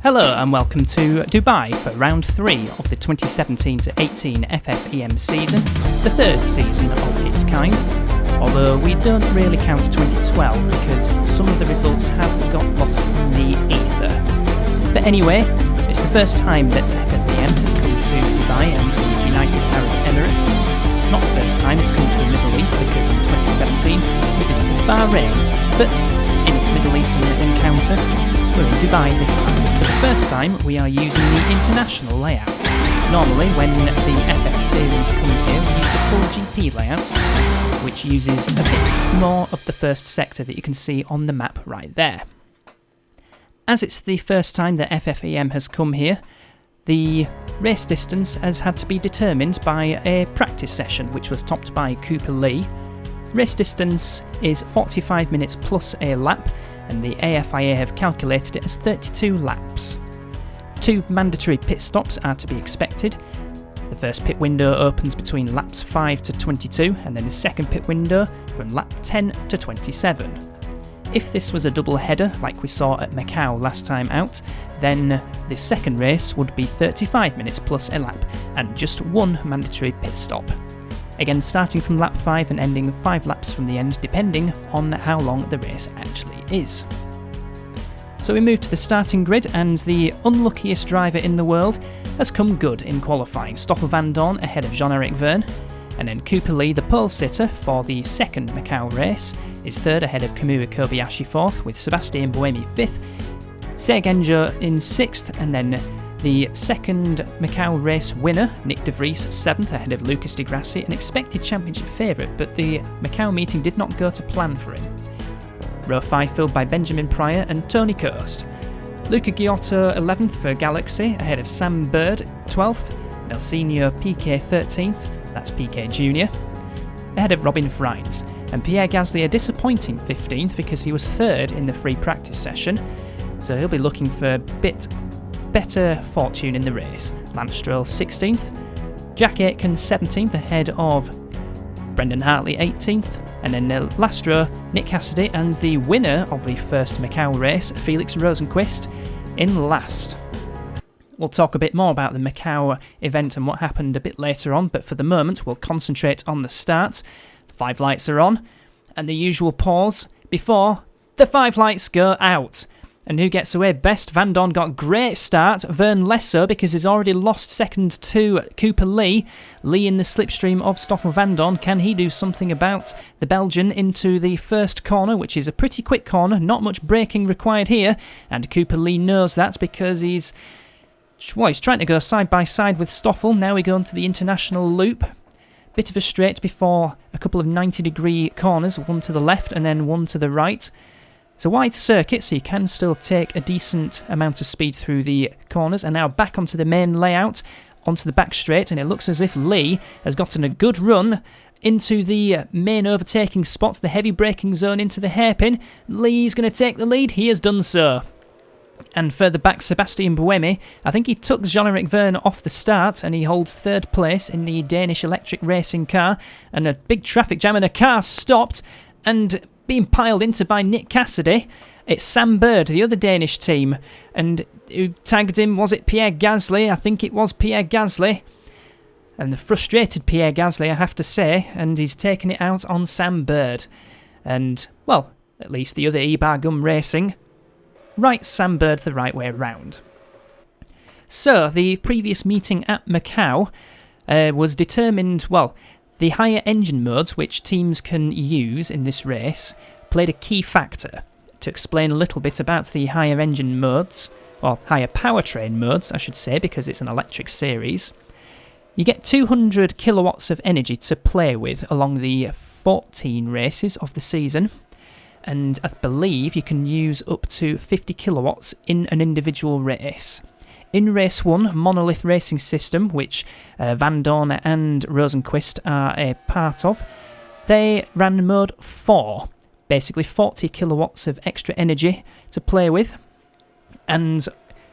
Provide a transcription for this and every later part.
Hello and welcome to Dubai for round 3 of the 2017-18 FFeM season, the third season of its kind, although we don't really count 2012 because some of the results have got lost in the ether. But anyway, it's the first time that FFeM has come to Dubai and the United Arab Emirates. Not the first time it's come to the Middle East because in 2017 we visited Bahrain, but in its Middle Eastern encounter, we're in Dubai this time. For the first time, we are using the international layout. Normally, when the FF series comes here, we use the full GP layout, which uses a bit more of the first sector that you can see on the map right there. As it's the first time that FFeM has come here, the race distance has had to be determined by a practice session, which was topped by Cooper Lee. Race distance is 45 minutes plus a lap, and the AFIA have calculated it as 32 laps. 2 mandatory pit stops are to be expected. The first pit window opens between laps 5 to 22, and then the second pit window from lap 10 to 27. If this was a double header like we saw at Macau last time out, then the second race would be 35 minutes plus a lap, and just 1 mandatory pit stop. Again, starting from lap 5 and ending 5 laps from the end, depending on how long the race actually is. So we move to the starting grid, and the unluckiest driver in the world has come good in qualifying. Stoffel Vandoorne ahead of Jean-Eric Vergne, and then Cooper Lee, the pole sitter for the second Macau race, is third ahead of Kamui Kobayashi fourth, with Sébastien Buemi fifth, Sergenjo in sixth, and then the second Macau race winner, Nick de Vries, 7th ahead of Lucas di Grassi, an expected championship favourite, but the Macau meeting did not go to plan for him. Row 5 filled by Benjamin Pryor and Tony Coast. Luca Giotto 11th for Galaxy, ahead of Sam Bird 12th, Nelsinho Piquet 13th, that's Piquet Jr., ahead of Robin Freins, and Pierre Gasly a disappointing 15th because he was 3rd in the free practice session, so he'll be looking for a bit better fortune in the race. Lance Stroll 16th, Jack Aitken 17th ahead of Brendan Hartley 18th, and then the last row, Nick Cassidy and the winner of the first Macau race, Felix Rosenqvist, in last. We'll talk a bit more about the Macau event and what happened a bit later on, but for the moment we'll concentrate on the start. The 5 lights are on, and the usual pause before the 5 lights go out. And who gets away best? Vandoorne got a great start, Vergne less so because he's already lost second to Cooper Lee. Lee in the slipstream of Stoffel Vandoorne. Can he do something about the Belgian into the first corner, which is a pretty quick corner, not much braking required here, and Cooper Lee knows that because he's trying to go side by side with Stoffel. Now we go into the international loop. Bit of a straight before a couple of 90-degree corners, one to the left and then one to the right. It's a wide circuit, so you can still take a decent amount of speed through the corners. And now back onto the main layout, onto the back straight, and it looks as if Lee has gotten a good run into the main overtaking spot, the heavy braking zone into the hairpin. Lee's going to take the lead. He has done so. And further back, Sébastien Buemi, I think he took Jean-Eric Vergne off the start, and he holds 3rd place in the Danish electric racing car. And a big traffic jam, and a car stopped, and being piled into by Nick Cassidy. It's Sam Bird, the other Danish team, and who tagged him, was it Pierre Gasly? I think it was Pierre Gasly. And the frustrated Pierre Gasly, I have to say, and he's taken it out on Sam Bird. And, well, at least the other Ebar Gum Racing writes Sam Bird the right way round. So, the previous meeting at Macau was determined, well, the higher engine modes which teams can use in this race played a key factor. To explain a little bit about the higher engine modes, or higher powertrain modes I should say, because it's an electric series, you get 200 kilowatts of energy to play with along the 14 races of the season, and I believe you can use up to 50 kilowatts in an individual race. In Race 1, Monolith Racing System, which Vandoorne and Rosenqvist are a part of, they ran mode 4, basically 40 kilowatts of extra energy to play with, and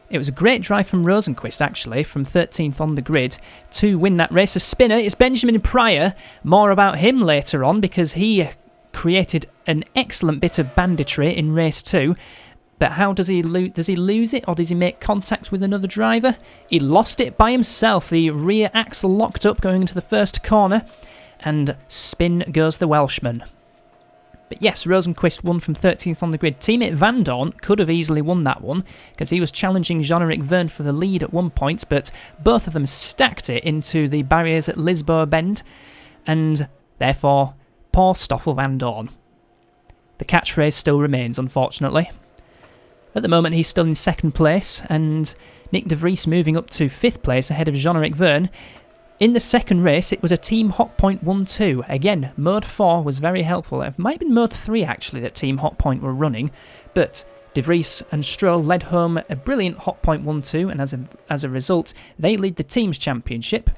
it was a great drive from Rosenqvist actually, from 13th on the grid, to win that race. A spinner is Benjamin Pryor, more about him later on because he created an excellent bit of banditry in Race 2, But how does he lose it, or does he make contact with another driver? He lost it by himself. The rear axle locked up going into the first corner, and spin goes the Welshman. But yes, Rosenqvist won from 13th on the grid. Teammate Van Dorn could have easily won that one, because he was challenging Jean-Eric Vergne for the lead at one point, but both of them stacked it into the barriers at Lisboa Bend, and therefore, poor Stoffel Van Dorn. The catchphrase still remains, unfortunately. At the moment, he's still in second place, and Nick de Vries moving up to 5th place ahead of Jean-Eric Vergne. In the second race, it was a Team Hotpoint 1-2. Again, Mode 4 was very helpful. It might have been Mode 3, actually, that Team Hotpoint were running, but de Vries and Stroll led home a brilliant Hotpoint 1-2, and as a result, they lead the Teams Championship.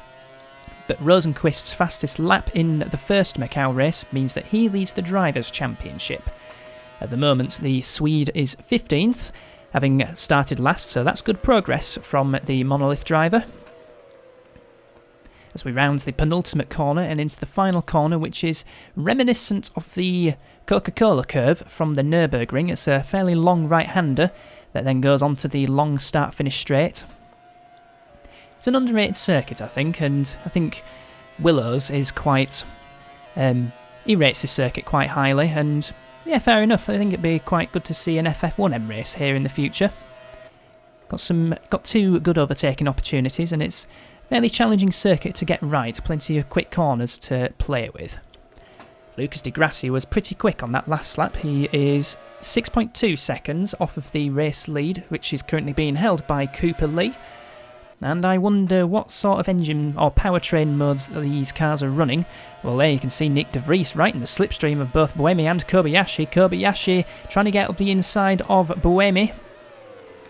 But Rosenqvist's fastest lap in the first Macau race means that he leads the Drivers' Championship. At the moment, the Swede is 15th, having started last, so that's good progress from the Monolith driver. As we round the penultimate corner and into the final corner, which is reminiscent of the Coca-Cola curve from the Nürburgring. It's a fairly long right-hander that then goes on to the long start-finish straight. It's an underrated circuit, I think, and I think Willows is quite... he rates this circuit quite highly, and yeah, fair enough. I think it'd be quite good to see an FF1M race here in the future. Got two good overtaking opportunities, and it's a fairly challenging circuit to get right. Plenty of quick corners to play with. Lucas Di Grassi was pretty quick on that last lap. He is 6.2 seconds off of the race lead, which is currently being held by Cooper Lee. And I wonder what sort of engine or powertrain modes these cars are running. Well, there you can see Nick de Vries right in the slipstream of both Buemi and Kobayashi. Kobayashi trying to get up the inside of Buemi.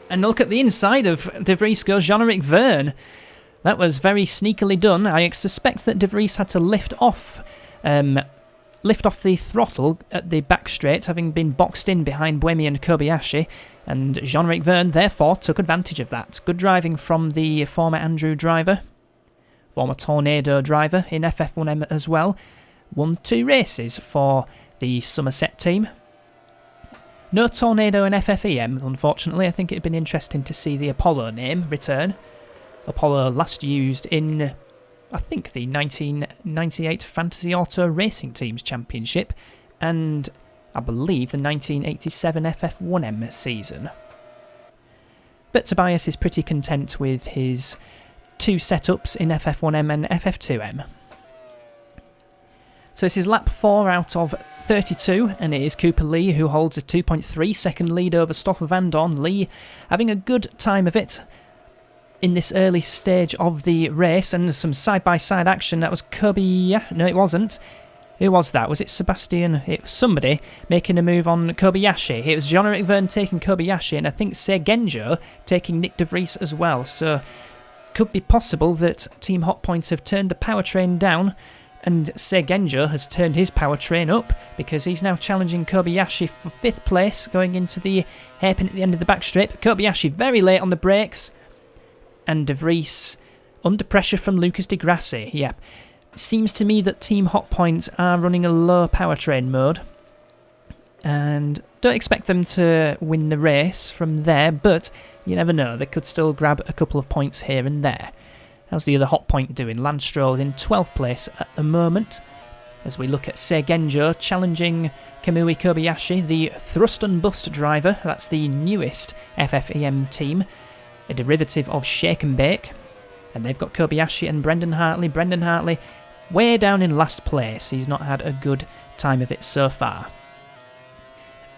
And look at the inside of de Vries goes Jean-Eric Vergne. That was very sneakily done. I suspect that de Vries had to lift off the throttle at the back straight, having been boxed in behind Buemi and Kobayashi. And Jean-Eric Vergne, therefore, took advantage of that. Good driving from the former Andrew driver, former Tornado driver in FF1M as well. Won 2 races for the Somerset team. No Tornado in FFeM, unfortunately. I think it had been interesting to see the Apollo name return. Apollo last used in, I think, the 1998 Fantasy Auto Racing Teams Championship, and I believe the 1987 FF1M season. But Tobias is pretty content with his 2 setups in FF1M and FF2M. So this is lap 4 out of 32, and it is Cooper Lee who holds a 2.3 second lead over Stoffel Van Dorn. Lee having a good time of it in this early stage of the race, and some side-by-side action. That was Kobayashi. No, it wasn't. Who was that? Was it Sebastian? It was somebody making a move on Kobayashi. It was Jean-Eric Vergne taking Kobayashi, and I think Sergenjo taking Nick de Vries as well. So, could be possible that Team Hotpoint have turned the powertrain down, and Sergenjo has turned his powertrain up, because he's now challenging Kobayashi for 5th place, going into the hairpin at the end of the back straight. Kobayashi very late on the brakes, and de Vries under pressure from Lucas Di Grassi. Yeah. Seems to me that Team Hotpoint are running a low powertrain mode, and don't expect them to win the race from there, but you never know, they could still grab a couple of points here and there. How's the other Hotpoint doing? Lance Stroll is in 12th place at the moment, as we look at Sergenjo challenging Kamui Kobayashi, the Thrust and Bust driver. That's the newest FFeM team, a derivative of Shake and Bake. And they've got Kobayashi and Brendan Hartley. Brendan Hartley way down in last place. He's not had a good time of it so far.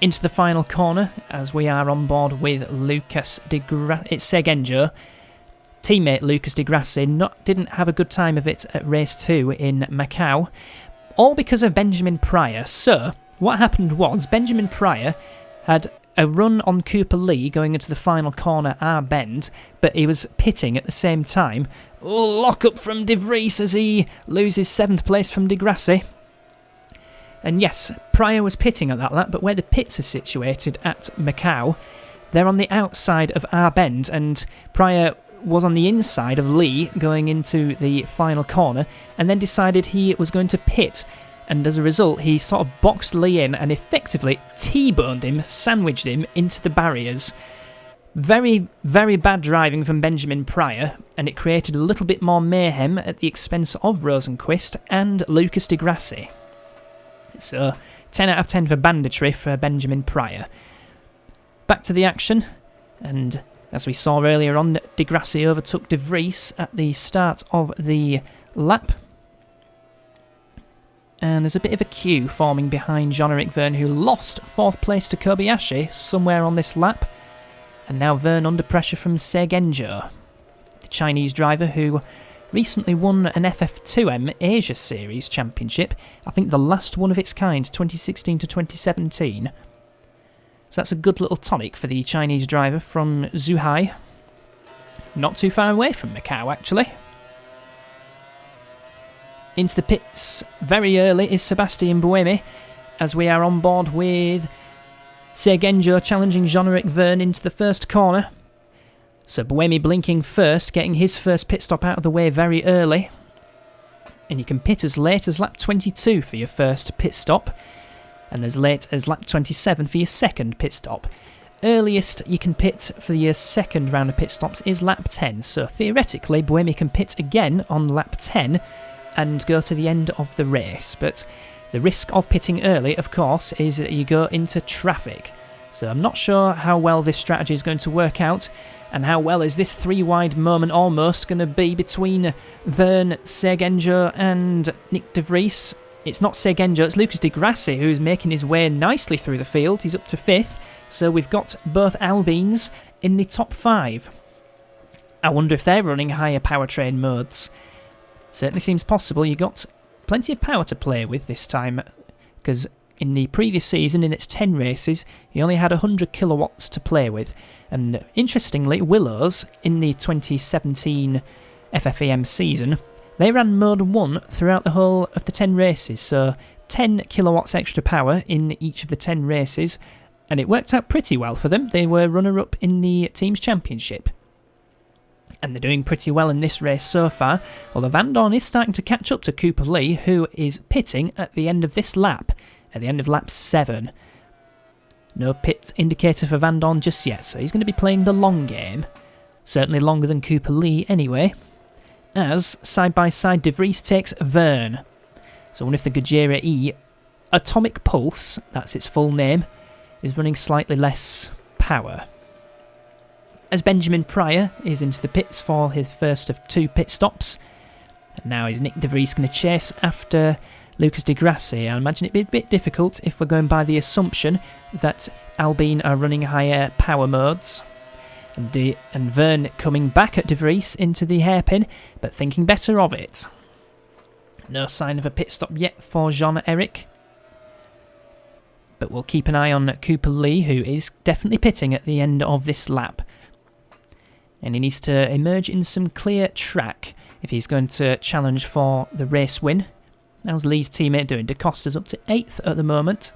Into the final corner, as we are on board with Lucas Di Grassi. It's Sergenjo. Teammate Lucas Di Grassi didn't have a good time of it at race 2 in Macau. All because of Benjamin Pryor. So, what happened was, Benjamin Pryor had a run on Cooper Lee going into the final corner, R bend, but he was pitting at the same time. Oh, lock up from De Vries as he loses 7th place from Di Grassi. And yes, Pryor was pitting at that lap, but where the pits are situated at Macau, they're on the outside of R bend, and Pryor was on the inside of Lee going into the final corner, and then decided he was going to pit and as a result he sort of boxed Lee in and effectively T-boned him, sandwiched him into the barriers. Very, very bad driving from Benjamin Pryor, and it created a little bit more mayhem at the expense of Rosenqvist and Lucas di Grassi. So, 10 out of 10 for banditry for Benjamin Pryor. Back to the action, and as we saw earlier on, di Grassi overtook De Vries at the start of the lap. And there's a bit of a queue forming behind Jean-Eric Vergne, who lost 4th place to Kobayashi somewhere on this lap. And now Vergne under pressure from Segenjo, the Chinese driver who recently won an FF2M Asia Series Championship, I think the last one of its kind, 2016 to 2017. So that's a good little tonic for the Chinese driver from Zhuhai. Not too far away from Macau, actually. Into the pits very early is Sebastian Buemi, as we are on board with Segenjo challenging Jean-Eric Vergne into the first corner. So Buemi blinking first, getting his first pit stop out of the way very early. And you can pit as late as lap 22 for your first pit stop, and as late as lap 27 for your second pit stop. Earliest you can pit for your second round of pit stops is lap 10, so theoretically Buemi can pit again on lap 10 and go to the end of the race, but the risk of pitting early, of course, is that you go into traffic. So I'm not sure how well this strategy is going to work out, and how well is this 3-wide moment almost going to be between Vergne, Segenjo and Nick De Vries. It's not Segenjo, it's Lucas di Grassi who's making his way nicely through the field. He's up to 5th, so we've got both Alpines in the top 5. I wonder if they're running higher powertrain modes. Certainly seems possible. You've got plenty of power to play with this time, because in the previous season, in its 10 races, he only had 100 kilowatts to play with. And interestingly, Willows, in the 2017 FFeM season, they ran Mode 1 throughout the whole of the 10 races, so 10 kilowatts extra power in each of the 10 races, and it worked out pretty well for them. They were runner-up in the Teams Championship. And they're doing pretty well in this race so far, although Van Dorn is starting to catch up to Cooper Lee, who is pitting at the end of this lap, at the end of lap 7. No pit indicator for Van Dorn just yet, so he's going to be playing the long game. Certainly longer than Cooper Lee anyway, as side-by-side De Vries takes Vergne. So I wonder if the Gojira E Atomic Pulse, that's its full name, is running slightly less power. As Benjamin Pryor is into the pits for his first of 2 pit stops. And now is Nick De Vries going to chase after Lucas di Grassi. I imagine it'd be a bit difficult if we're going by the assumption that Alpine are running higher power modes. And Vergne coming back at De Vries into the hairpin, but thinking better of it. No sign of a pit stop yet for Jean-Eric. But we'll keep an eye on Cooper Lee, who is definitely pitting at the end of this lap. And he needs to emerge in some clear track if he's going to challenge for the race win. How's Lee's teammate doing? Da Costa's up to 8th at the moment.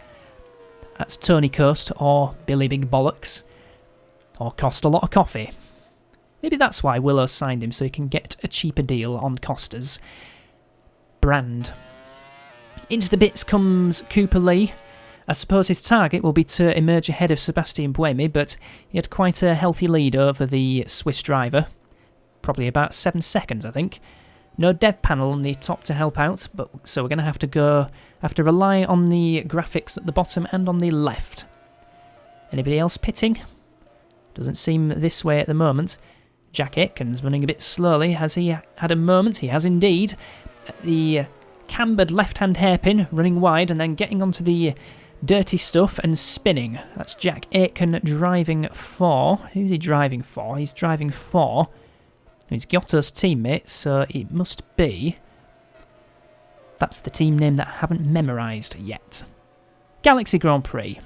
That's Tony Coast or Billy Big Bollocks. Or Cost a Lot of Coffee. Maybe that's why Willow signed him, so he can get a cheaper deal on Costa's brand. Into the bits comes Cooper Lee. I suppose his target will be to emerge ahead of Sebastian Buemi, but he had quite a healthy lead over the Swiss driver. Probably about 7 seconds, I think. No dev panel on the top to help out, but so we're going to have to rely on the graphics at the bottom and on the left. Anybody else pitting? Doesn't seem this way at the moment. Jack Aitken's running a bit slowly. Has he had a moment? He has indeed. The cambered left-hand hairpin running wide and then getting onto the dirty stuff and spinning. That's Jack Aitken driving for... Who's he driving for? He's driving for... He's Giotto's teammate, so it must be... That's the team name that I haven't memorised yet. Galaxy Grand Prix.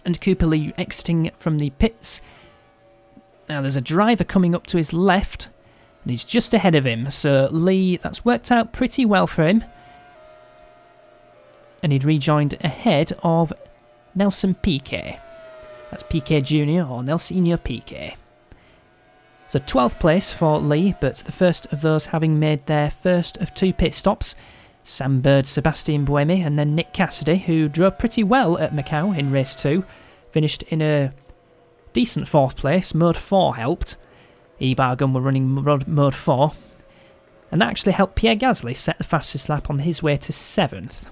And Cooper Lee exiting from the pits. Now there's a driver coming up to his left, and he's just ahead of him, so Lee, that's worked out pretty well for him. And he'd rejoined ahead of Nelson Piquet. That's Piquet Jr. or Nelsinho Piquet. So 12th place for Lee, but the first of those having made their first of 2 pit stops. Sam Bird, Sebastian Buemi, and then Nick Cassidy, who drove pretty well at Macau in race 2, finished in a decent 4th place. Mode 4 helped. Ebargun were running Mode 4, and that actually helped Pierre Gasly set the fastest lap on his way to 7th.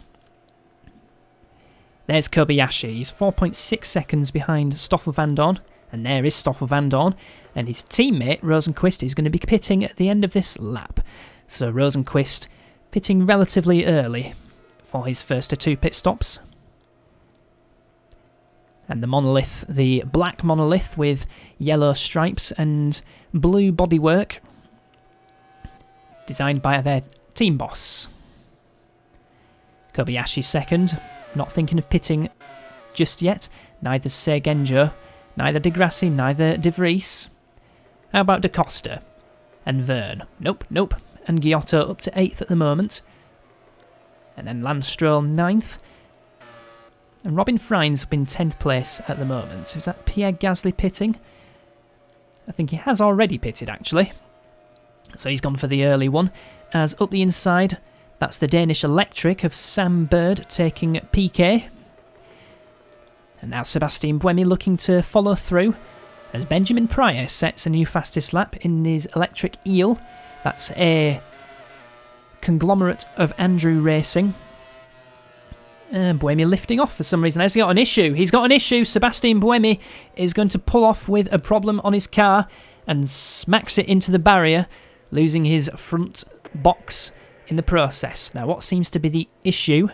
There's Kobayashi, he's 4.6 seconds behind Stoffel Vandoorne, and there is Stoffel Vandoorne, and his teammate Rosenqvist is going to be pitting at the end of this lap. So Rosenqvist pitting relatively early for his first of 2 pit stops. And the monolith, the black monolith with yellow stripes and blue bodywork, designed by their team boss. Kobayashi second, not thinking of pitting just yet. Neither Sergenjo, neither De Grassi, neither De Vries. How about Da Costa and Verne? Nope. And Giotto up to 8th at the moment. And then Lance Stroll 9th. And Robin Freins up in 10th place at the moment. So is that Pierre Gasly pitting? I think he has already pitted, actually. So he's gone for the early one. As up the inside, that's the Danish Electric of Sam Bird taking PK. And now Sebastian Buemi looking to follow through, as Benjamin Pryor sets a new fastest lap in his Electric Eel. That's a conglomerate of Andrew Racing. Buemi lifting off for some reason. He's got an issue. Sebastian Buemi is going to pull off with a problem on his car and smacks it into the barrier, losing his front box in the process. Now, what seems to be the issue?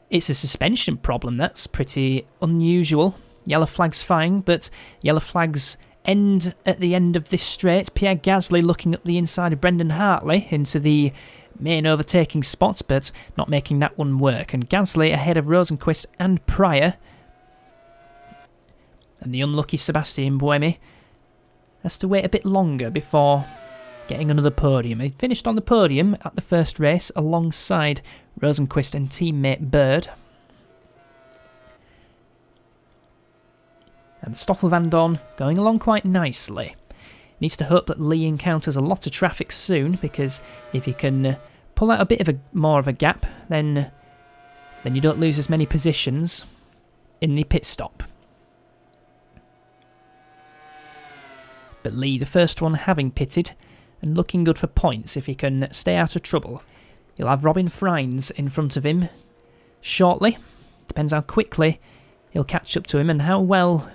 It's a suspension problem. That's pretty unusual. Yellow flag's fine, but yellow flags end at the end of this straight. Pierre Gasly looking up the inside of Brendan Hartley into the main overtaking spot, but not making that one work. And Gasly ahead of Rosenqvist and Pryor. And the unlucky Sebastian Buemi has to wait a bit longer before getting another podium. He finished on the podium at the first race alongside Rosenqvist and teammate Bird. And Stoffel Vandoorne going along quite nicely. Needs to hope that Lee encounters a lot of traffic soon, because if he can pull out a bit of more of a gap, then you don't lose as many positions in the pit stop. But Lee, the first one, having pitted and looking good for points if he can stay out of trouble. He'll have Robin Freins in front of him shortly. Depends how quickly he'll catch up to him and how well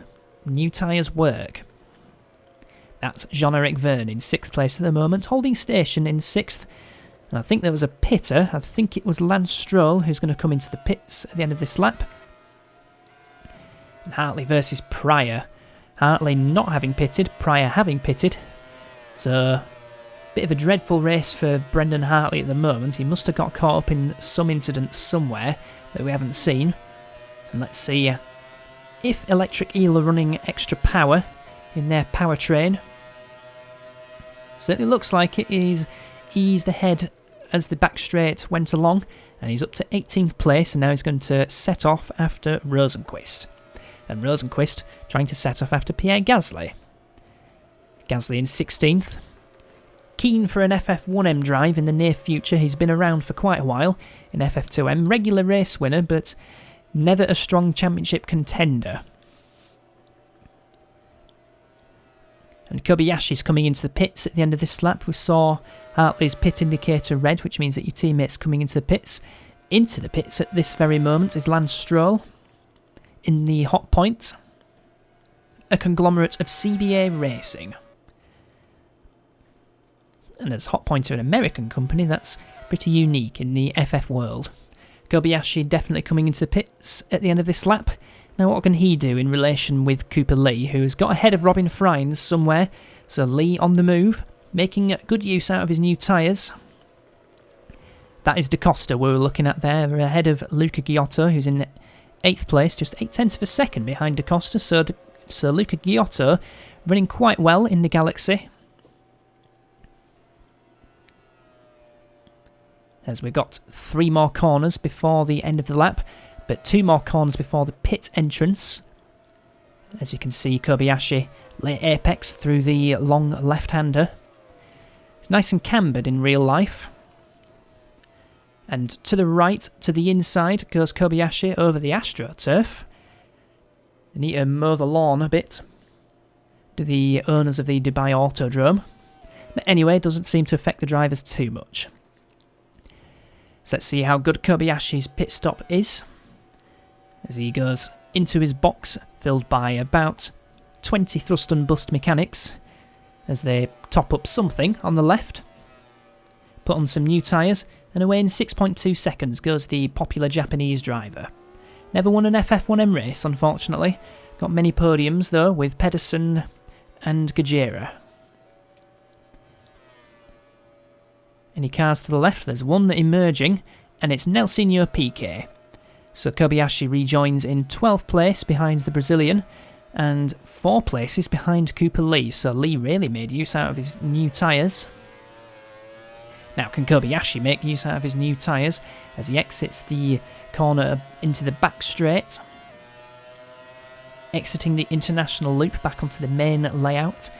new tyres work. That's Jean-Eric Verne in 6th place at the moment, holding station in 6th. And I think there was a pitter. I think it was Lance Stroll who's going to come into the pits at the end of this lap. And Hartley versus Pryor. Hartley not having pitted, Pryor having pitted. So, bit of a dreadful race for Brendan Hartley at the moment. He must have got caught up in some incident somewhere that we haven't seen. And let's see if Electric Eel are running extra power in their powertrain. Certainly looks like it is eased ahead as the back straight went along, and he's up to 18th place, and now he's going to set off after Rosenqvist. And Rosenqvist trying to set off after Pierre Gasly. Gasly in 16th. Keen for an FF1M drive in the near future. He's been around for quite a while in FF2M. Regular race winner, but never a strong championship contender. And Kobayashi's coming into the pits at the end of this lap. We saw Hartley's pit indicator red, which means that your teammate's coming into the pits. Into the pits at this very moment is Lance Stroll in the hot point. A conglomerate of CBA Racing. And as Hot Point are an American company, that's pretty unique in the FF world. Kobayashi definitely coming into the pits at the end of this lap. Now what can he do in relation with Cooper Lee, who has got ahead of Robin Freins somewhere? So Lee on the move, making good use out of his new tyres. That is Da Costa we were looking at there, ahead of Luca Giotto, who's in 8th place, just 0.8 of a second behind Da Costa. So Luca Giotto running quite well in the Galaxy. As we've got 3 more corners before the end of the lap, but 2 more corners before the pit entrance. As you can see, Kobayashi late apex through the long left-hander. It's nice and cambered in real life. And to the right, to the inside, goes Kobayashi over the AstroTurf. They need to mow the lawn a bit to the owners of the Dubai Autodrome. But anyway, it doesn't seem to affect the drivers too much. So let's see how good Kobayashi's pit stop is, as he goes into his box, filled by about 20 thrust and bust mechanics, as they top up something on the left, put on some new tyres, and away in 6.2 seconds goes the popular Japanese driver. Never won an FF1M race, unfortunately. Got many podiums, though, with Pedersen and Gajera. Any cars to the left? There's one emerging, and it's Nelsinho Piquet. So Kobayashi rejoins in 12th place behind the Brazilian, and 4 places behind Cooper Lee. So Lee really made use out of his new tyres. Now, can Kobayashi make use out of his new tyres as he exits the corner into the back straight, exiting the international loop back onto the main layout,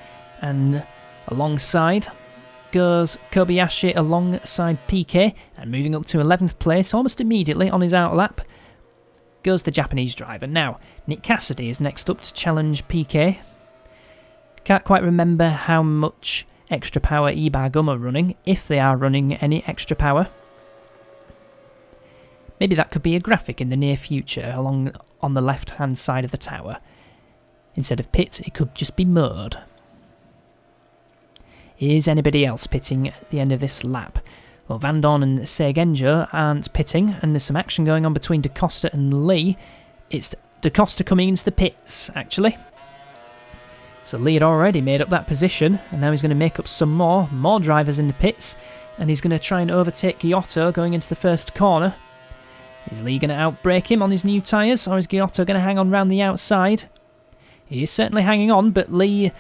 and alongside goes Kobayashi alongside Piquet, and moving up to 11th place almost immediately on his outlap goes the Japanese driver. Now, Nick Cassidy is next up to challenge Piquet. Can't quite remember how much extra power Ibargum are running, if they are running any extra power. Maybe that could be a graphic in the near future along on the left hand side of the tower. Instead of pit, it could just be mode. Is anybody else pitting at the end of this lap? Well, Van Dorn and Segenjo aren't pitting, and there's some action going on between Da Costa and Lee. It's Da Costa coming into the pits, actually. So Lee had already made up that position, and now he's going to make up some more drivers in the pits, and he's going to try and overtake Giotto going into the first corner. Is Lee going to outbrake him on his new tyres, or is Giotto going to hang on round the outside? He is certainly hanging on, but Lee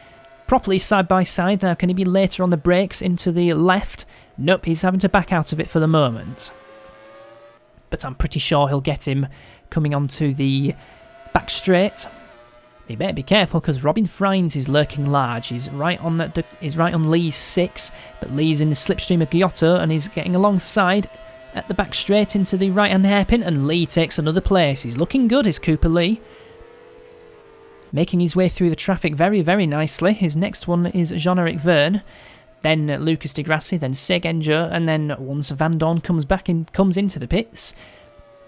properly side by side. Now, can he be later on the brakes into the left? Nope, he's having to back out of it for the moment. But I'm pretty sure he'll get him coming onto the back straight. You better be careful, because Robin Freins is lurking large. He's right on Lee's 6, but Lee's in the slipstream of Giotto, and he's getting alongside at the back straight into the right-hand hairpin, and Lee takes another place. He's looking good, is Cooper Lee. Making his way through the traffic very, very nicely. His next one is Jean-Eric Verne, then Lucas Di Grassi, then Segenjo, and then once Van Dorn comes into the pits,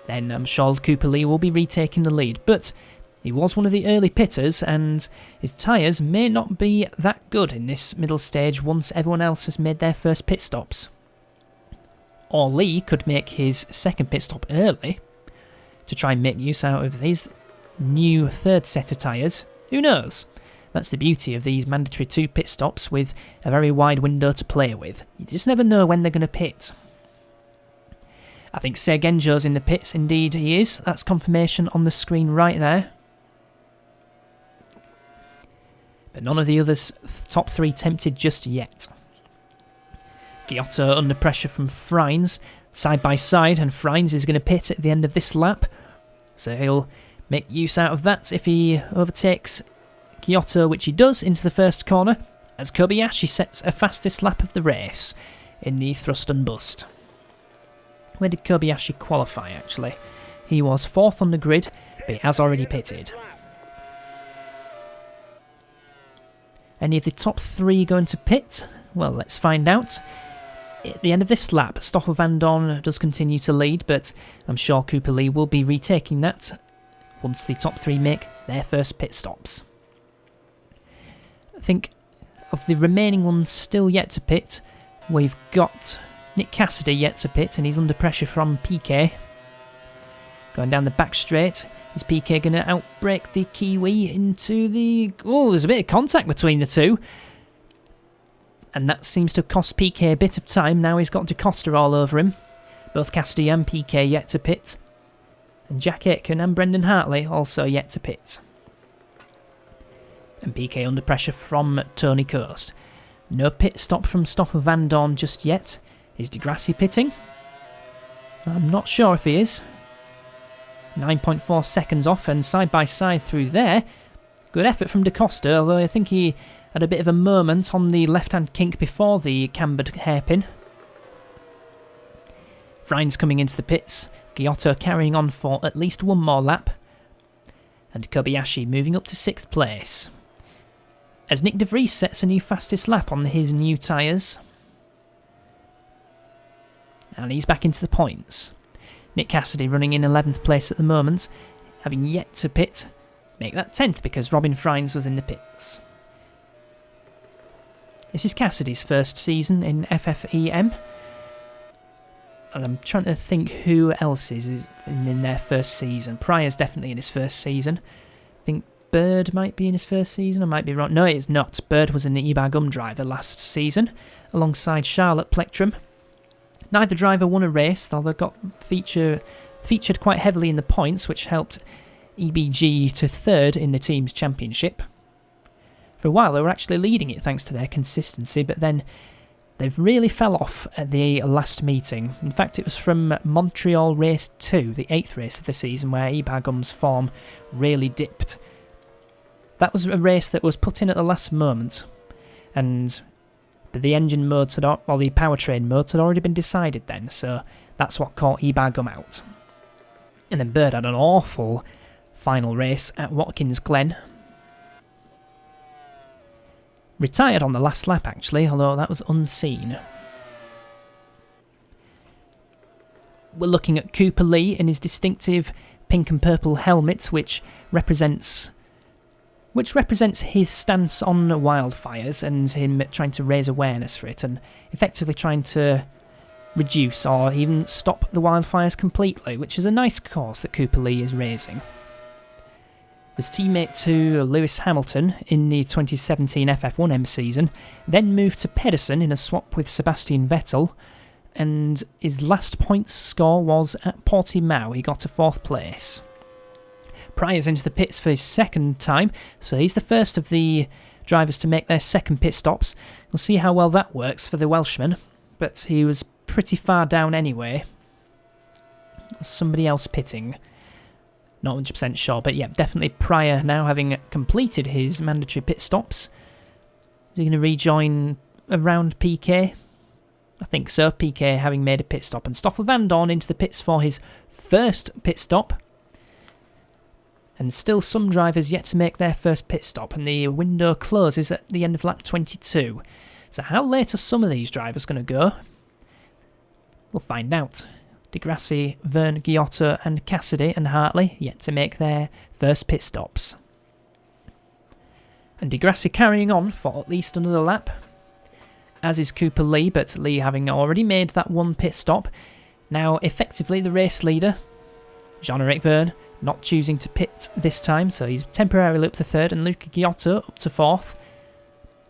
then I'm sure Cooper Lee will be retaking the lead. But he was one of the early pitters, and his tyres may not be that good in this middle stage once everyone else has made their first pit stops. Or Lee could make his second pit stop early to try and make use out of these new third set of tyres. Who knows? That's the beauty of these mandatory 2 pit stops with a very wide window to play with. You just never know when they're going to pit. I think Segenjo's in the pits, indeed he is. That's confirmation on the screen right there. But none of the others top 3 tempted just yet. Giotto under pressure from Freins, side by side, and Freins is going to pit at the end of this lap. So he'll make use out of that if he overtakes Giotto, which he does, into the first corner, as Kobayashi sets a fastest lap of the race in the thrust and bust. Where did Kobayashi qualify, actually? He was 4th on the grid, but he has already pitted. Any of the top 3 going to pit? Well, let's find out. At the end of this lap, Stoffel Van Dorn does continue to lead, but I'm sure Cooper Lee will be retaking that once the top 3 make their first pit stops. I think of the remaining ones still yet to pit, we've got Nick Cassidy yet to pit, and he's under pressure from Piquet. Going down the back straight, is Piquet going to outbrake the Kiwi into the... Oh, there's a bit of contact between the two. And that seems to cost Piquet a bit of time. Now he's got Da Costa all over him. Both Cassidy and Piquet yet to pit. And Jack Aitken and Brendan Hartley also yet to pit. And Piquet under pressure from Tony Coast. No pit stop from Stoffel Van Dorn just yet. Is Di Grassi pitting? I'm not sure if he is. 9.4 seconds off and side by side through there. Good effort from Da Costa, although I think he had a bit of a moment on the left-hand kink before the cambered hairpin. Frines coming into the pits, Giotto carrying on for at least one more lap, and Kobayashi moving up to 6th place. As Nick De Vries sets a new fastest lap on his new tyres. And he's back into the points. Nick Cassidy running in 11th place at the moment, having yet to pit. Make that 10th because Robin Frines was in the pits. This is Cassidy's first season in FFeM. And I'm trying to think who else is in their first season. Pryor's definitely in his first season. I think Bird might be in his first season. I might be wrong. No, it is not. Bird was an Ebagum driver last season, alongside Charlotte Plectrum. Neither driver won a race, though they got featured quite heavily in the points, which helped EBG to 3rd in the team's championship. For a while, they were actually leading it thanks to their consistency, but then they've really fell off at the last meeting. In fact, it was from Montreal Race 2, the 8th race of the season, where Ebagum's form really dipped. That was a race that was put in at the last moment, and the engine modes the powertrain modes had already been decided then, so that's what caught Ebagum out. And then Bird had an awful final race at Watkins Glen. Retired on the last lap actually, although that was unseen. We're looking at Cooper Lee in his distinctive pink and purple helmet, which represents his stance on wildfires and him trying to raise awareness for it and effectively trying to reduce or even stop the wildfires completely, which is a nice cause that Cooper Lee is raising. His teammate to Lewis Hamilton in the 2017 FF1M season, then moved to Pedersen in a swap with Sebastian Vettel, and his last points score was at Portimao. He got to 4th place. Pryor's into the pits for his second time, so he's the first of the drivers to make their second pit stops. We'll see how well that works for the Welshman, but he was pretty far down anyway. Somebody else pitting. Not 100% sure, but yeah, definitely Pryor now having completed his mandatory pit stops. Is he going to rejoin around PK? I think so, PK having made a pit stop. And Stoffel Vandoorne into the pits for his first pit stop. And still some drivers yet to make their first pit stop, and the window closes at the end of lap 22. So how late are some of these drivers going to go? We'll find out. De Grassi, Verne, Giotto and Cassidy and Hartley yet to make their first pit stops. And De Grassi carrying on for at least another lap, as is Cooper Lee, but Lee having already made that one pit stop. Now effectively the race leader, Jean-Eric Verne, not choosing to pit this time, so he's temporarily up to 3rd, and Luca Giotto up to 4th.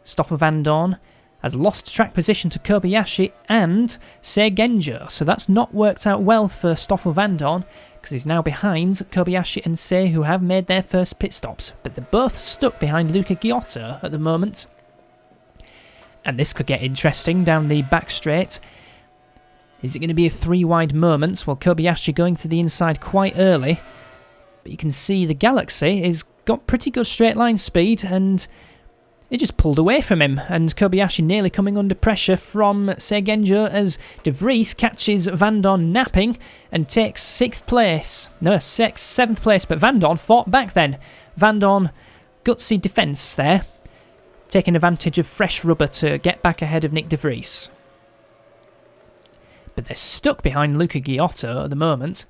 Stoffel Vandoorne has lost track position to Kobayashi and Seigenjo, so that's not worked out well for Stoffel Vandoorne, because he's now behind Kobayashi and Sei, who have made their first pit stops, but they're both stuck behind Luca Giotto at the moment. And this could get interesting down the back straight. Is it going to be a 3-wide moment? Well, Kobayashi going to the inside quite early, but you can see the Galaxy has got pretty good straight line speed, and it just pulled away from him, and Kobayashi nearly coming under pressure from Seigenjo as De Vries catches Vandoorne napping and takes 6th place. No, 7th place, but Vandoorne fought back then. Vandoorne, gutsy defence there, taking advantage of fresh rubber to get back ahead of Nick De Vries. But they're stuck behind Luca Giotto at the moment,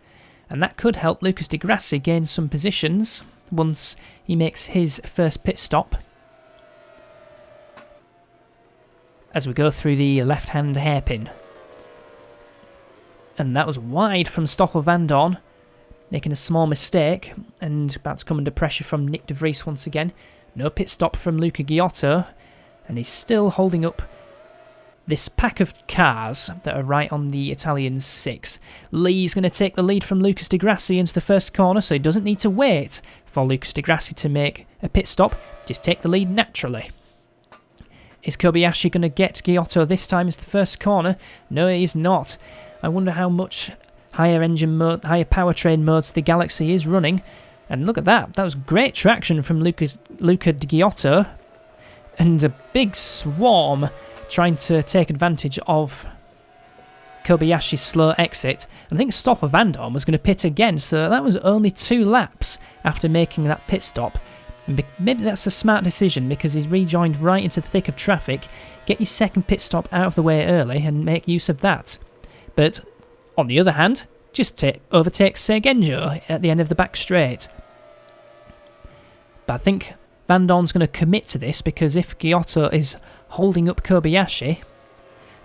and that could help Lucas Di Grassi gain some positions once he makes his first pit stop. As we go through the left-hand hairpin. And that was wide from Stoffel Vandoorne, making a small mistake, and about to come under pressure from Nick De Vries once again. No pit stop from Luca Giotto, and he's still holding up this pack of cars that are right on the Italian 6. Lee's going to take the lead from Lucas Di Grassi into the first corner, so he doesn't need to wait for Lucas Di Grassi to make a pit stop. Just take the lead naturally. Is Kobayashi going to get Giotto this time as the first corner? No, he's not. I wonder how much higher powertrain modes the Galaxy is running. And look at that. That was great traction from Luca Di Giotto. And a big swarm trying to take advantage of Kobayashi's slow exit. I think Stopper Van Dorn was going to pit again, so that was only 2 laps after making that pit stop. And maybe that's a smart decision because he's rejoined right into the thick of traffic. Get your second pit stop out of the way early and make use of that. But on the other hand, just overtake Seigenjo at the end of the back straight. But I think Van Dorn's going to commit to this because if Giotto is holding up Kobayashi,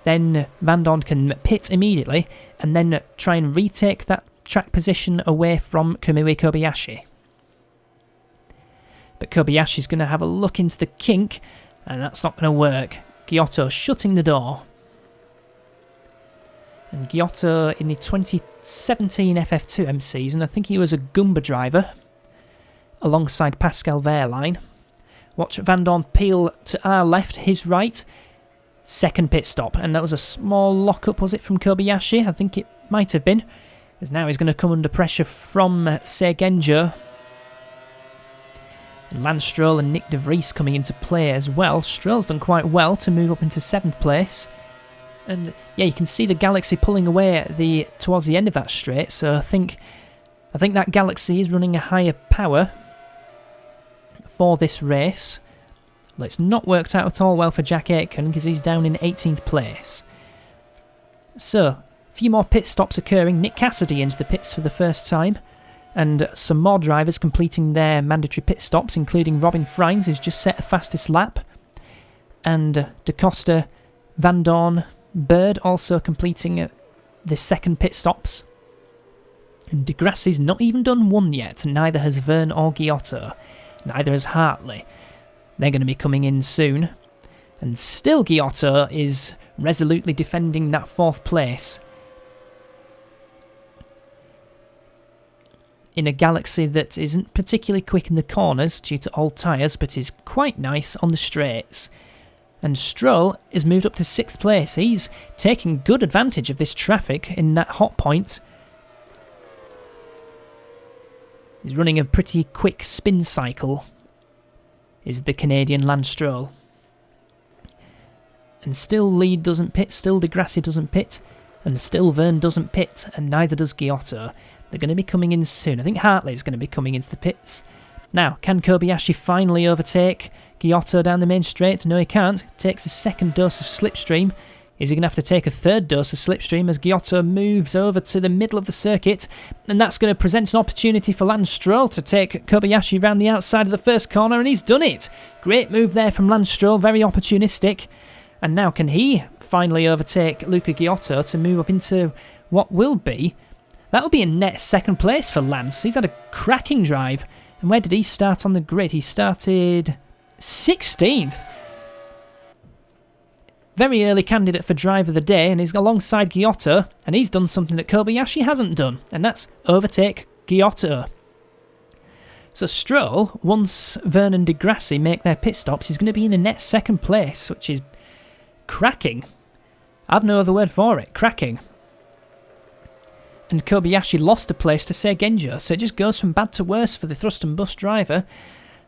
then Van Dorn can pit immediately and then try and retake that track position away from Kamui Kobayashi. But Kobayashi's going to have a look into the kink, and that's not going to work. Giotto shutting the door. And Giotto in the 2017 FF2M season, I think he was a Goomba driver alongside Pascal Wehrlein. Watch Van Dorn peel to our left, his right. Second pit stop, and that was a small lock-up, was it, from Kobayashi? I think it might have been, as now he's going to come under pressure from Seigenjo. And Lance Stroll and Nick De Vries coming into play as well. Stroll's done quite well to move up into 7th place. And yeah, you can see the Galaxy pulling away towards the end of that straight, so I think that Galaxy is running a higher power for this race. Well, it's not worked out at all well for Jack Aitken because he's down in 18th place. So, a few more pit stops occurring. Nick Cassidy into the pits for the first time. And some more drivers completing their mandatory pit stops, including Robin Freins, who's just set the fastest lap. And Da Costa, Van Dorn, Bird also completing the second pit stops. And De Grassi's not even done one yet, and neither has Verne or Giotto. Neither has Hartley. They're going to be coming in soon. And still Giotto is resolutely defending that 4th place. In a Galaxy that isn't particularly quick in the corners due to old tyres, but is quite nice on the straights. And Stroll is moved up to 6th place. He's taking good advantage of this traffic in that hot point. He's running a pretty quick spin cycle, is the Canadian Lance Stroll. And still Lee doesn't pit, still De Grassi doesn't pit, and still Verne doesn't pit, and neither does Giotto. They're going to be coming in soon. I think Hartley's going to be coming into the pits. Now, can Kobayashi finally overtake Giotto down the main straight? No, he can't. Takes a second dose of slipstream. Is he going to have to take a third dose of slipstream as Giotto moves over to the middle of the circuit? And that's going to present an opportunity for Lance Stroll to take Kobayashi round the outside of the first corner, and he's done it! Great move there from Lance Stroll, very opportunistic. And now can he finally overtake Luca Giotto to move up into what will be... That'll be a net second place for Lance. He's had a cracking drive. And where did he start on the grid? He started 16th. Very early candidate for drive of the day, and he's alongside Giotto, and he's done something that Kobayashi hasn't done, and that's overtake Giotto. So Stroll, once Vernon De Grassi make their pit stops, he's going to be in a net second place, which is cracking. I've no other word for it, cracking. And Kobayashi lost a place to Seigenjo, so it just goes from bad to worse for the thrust and bus driver.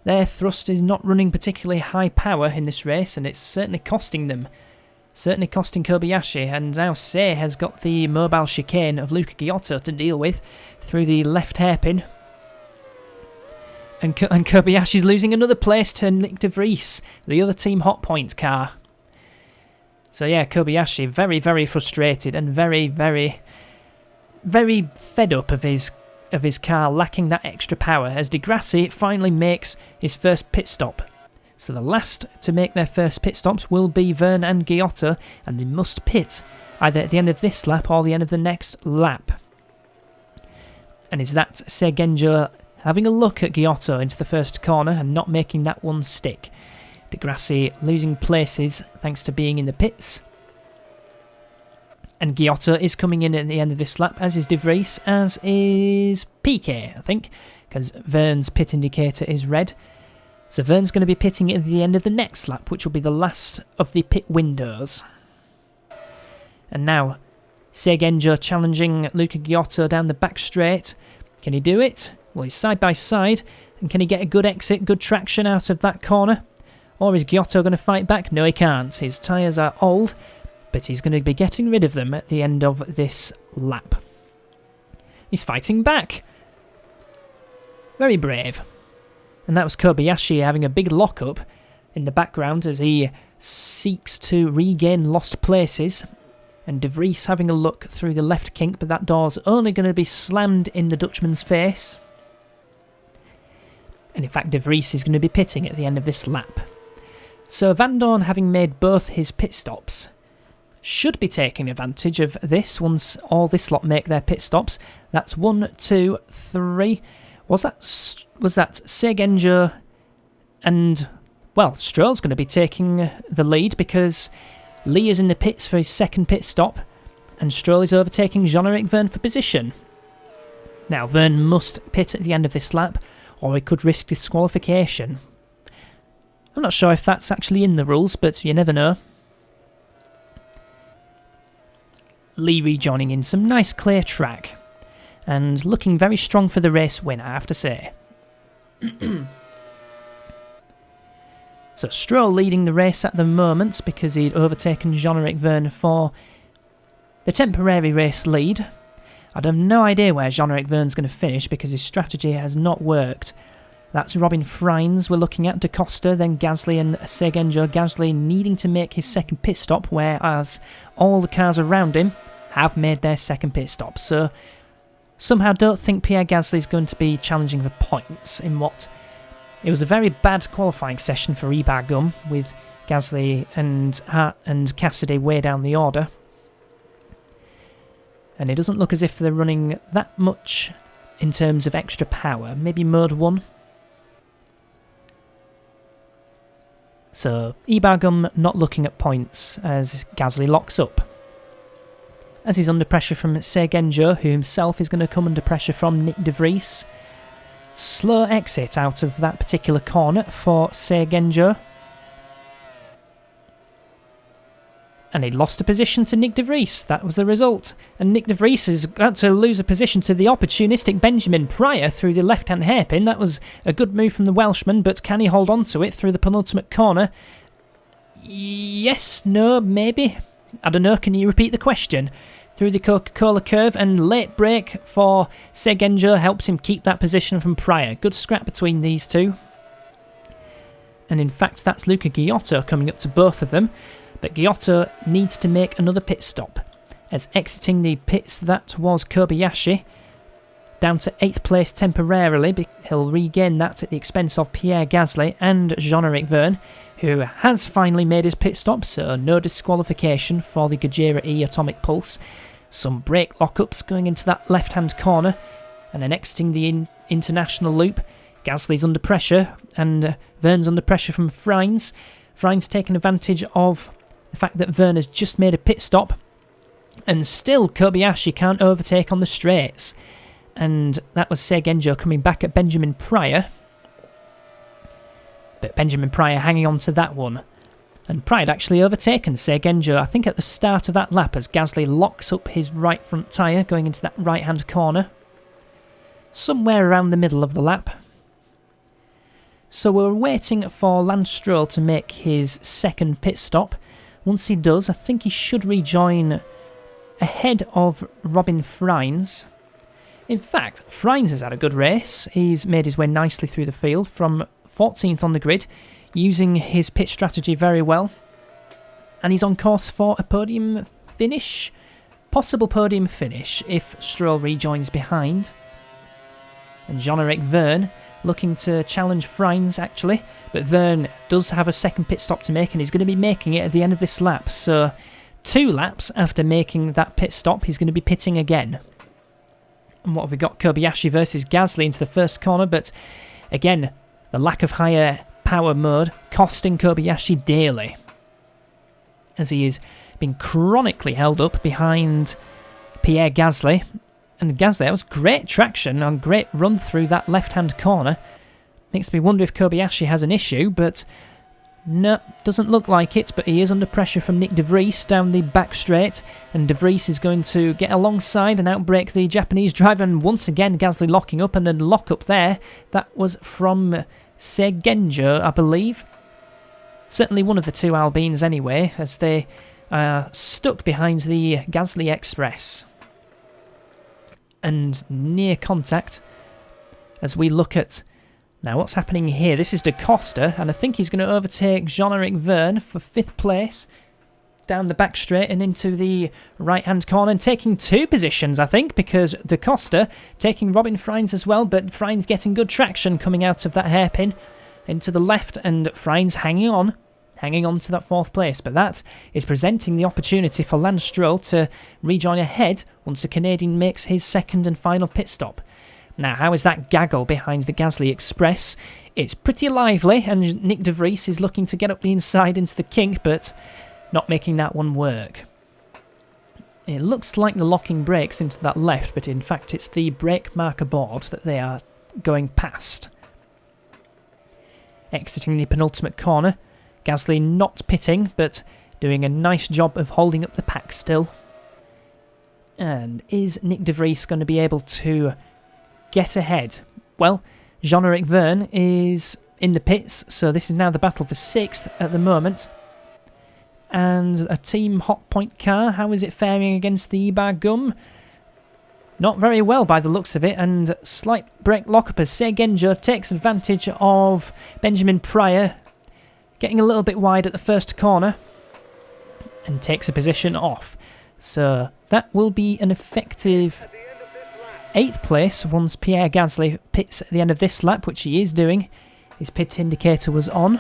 Their thrust is not running particularly high power in this race, and it's certainly costing them. Certainly costing Kobayashi, and now Sei has got the mobile chicane of Luca Giotto to deal with through the left hairpin. And Kobayashi's losing another place to Nick De Vries, the other Team Hotpoint car. So yeah, Kobayashi very, very frustrated and very, very, very fed up of his car lacking that extra power as De Grassi finally makes his first pit stop. So the last to make their first pit stops will be Verne and Giotto, and they must pit either at the end of this lap or the end of the next lap. And is that Seigenjo having a look at Giotto into the first corner and not making that one stick? De Grassi losing places thanks to being in the pits. And Giotto is coming in at the end of this lap, as is De Vries, as is Piquet, I think, because Verne's pit indicator is red. So Verne's going to be pitting at the end of the next lap, which will be the last of the pit windows. And now, Seigenjo challenging Luca Giotto down the back straight. Can he do it? Well, he's side by side, and can he get a good exit, good traction out of that corner? Or is Giotto going to fight back? No, he can't. His tyres are old, but he's going to be getting rid of them at the end of this lap. He's fighting back. Very brave. And that was Kobayashi having a big lock-up in the background as he seeks to regain lost places. And De Vries having a look through the left kink, but that door's only going to be slammed in the Dutchman's face. And in fact, De Vries is going to be pitting at the end of this lap. So Van Dorn, having made both his pit stops, should be taking advantage of this once all this lot make their pit stops. That's 1, 2, 3. Was that Seguenja and, well, Stroll's going to be taking the lead because Lee is in the pits for his second pit stop and Stroll is overtaking Jean-Eric Vergne for position. Now, Vergne must pit at the end of this lap or he could risk disqualification. I'm not sure if that's actually in the rules, but you never know. Lee rejoining in some nice clear track and looking very strong for the race win, I have to say. So Stroll leading the race at the moment because he'd overtaken Jean-Eric Vergne for the temporary race lead. I have no idea where Jean-Eric Vergne's going to finish because his strategy has not worked. That's Robin Freins we're looking at, Da Costa, then Gasly and Seguenja. Gasly needing to make his second pit stop, whereas all the cars around him have made their second pit stop. So somehow don't think Pierre Gasly is going to be challenging for points in what it was a very bad qualifying session for Ibargum with Gasly and Hart and Cassidy way down the order. And it doesn't look as if they're running that much in terms of extra power. Maybe mode 1. So Ibargum not looking at points as Gasly locks up. As he's under pressure from Seguenja, who himself is going to come under pressure from Nick De Vries. Slow exit out of that particular corner for Seguenja. And he lost a position to Nick De Vries. That was the result. And Nick De Vries has got to lose a position to the opportunistic Benjamin Pryor through the left-hand hairpin. That was a good move from the Welshman, but can he hold on to it through the penultimate corner? Yes, no, maybe. I don't know, can you repeat the question? Through the Coca-Cola curve and late break for Seguenja helps him keep that position from Pryor. Good scrap between these two. And in fact, that's Luca Giotto coming up to both of them. But Giotto needs to make another pit stop, as exiting the pits that was Kobayashi, down to 8th place temporarily. He'll regain that at the expense of Pierre Gasly and Jean-Eric Vergne, who has finally made his pit stop, so no disqualification for the Gajera E Atomic Pulse. Some brake lockups going into that left-hand corner, and then exiting the international loop. Gasly's under pressure, and Vergne's under pressure from Freins. Freins taking advantage of the fact that Vergne has just made a pit stop, and still Kobayashi can't overtake on the straights. And that was Seguenja coming back at Benjamin Pryor. But Benjamin Pryor hanging on to that one. And Pryor had actually overtaken Seguenja, I think at the start of that lap, as Gasly locks up his right front tyre going into that right-hand corner. Somewhere around the middle of the lap. So we're waiting for Lance Stroll to make his second pit stop. Once he does, I think he should rejoin ahead of Robin Freins. In fact, Freins has had a good race. He's made his way nicely through the field from 14th on the grid, using his pit strategy very well. And he's on course for a podium finish. Possible podium finish if Stroll rejoins behind. And Jean-Eric Vergne looking to challenge Freins actually, but Vergne does have a second pit stop to make and he's going to be making it at the end of this lap. So 2 laps after making that pit stop, he's going to be pitting again. And what have we got? Kobayashi versus Gasly into the first corner, but again, the lack of higher power mode costing Kobayashi dearly, as he is being chronically held up behind Pierre Gasly. And Gasly, that was great traction and great run through that left-hand corner. Makes me wonder if Kobayashi has an issue, but no, doesn't look like it. But he is under pressure from Nick De Vries down the back straight, and De Vries is going to get alongside and outbrake the Japanese driver. And once again, Gasly locking up, and then lock up there. That was from Seguenja, I believe. Certainly one of the two Alpines anyway, as they are stuck behind the Gasly Express. And near contact as we look at... Now what's happening here? This is Da Costa, and I think he's going to overtake Jean-Eric Vergne for 5th place. Down the back straight and into the right-hand corner, and taking 2 positions, I think, because Da Costa taking Robin Freins as well, but Freins getting good traction coming out of that hairpin into the left, and Freins hanging on to that 4th place. But that is presenting the opportunity for Lance Stroll to rejoin ahead once the Canadian makes his 2nd and final pit stop. Now, how is that gaggle behind the Gasly Express? It's pretty lively, and Nick De Vries is looking to get up the inside into the kink, but not making that one work. It looks like the locking brakes into that left, but in fact it's the brake marker board that they are going past. Exiting the penultimate corner, Gasly not pitting, but doing a nice job of holding up the pack still. And is Nick De Vries going to be able to get ahead? Well, Jean-Eric Vergne is in the pits, so this is now the battle for 6th at the moment. And a Team Hot Point car, how is it faring against the Ibar Gum? Not very well by the looks of it, and slight brake lockup as Seguenjo takes advantage of Benjamin Pryor, getting a little bit wide at the first corner, and takes a position off. So that will be an effective 8th place once Pierre Gasly pits at the end of this lap, which he is doing. His pit indicator was on.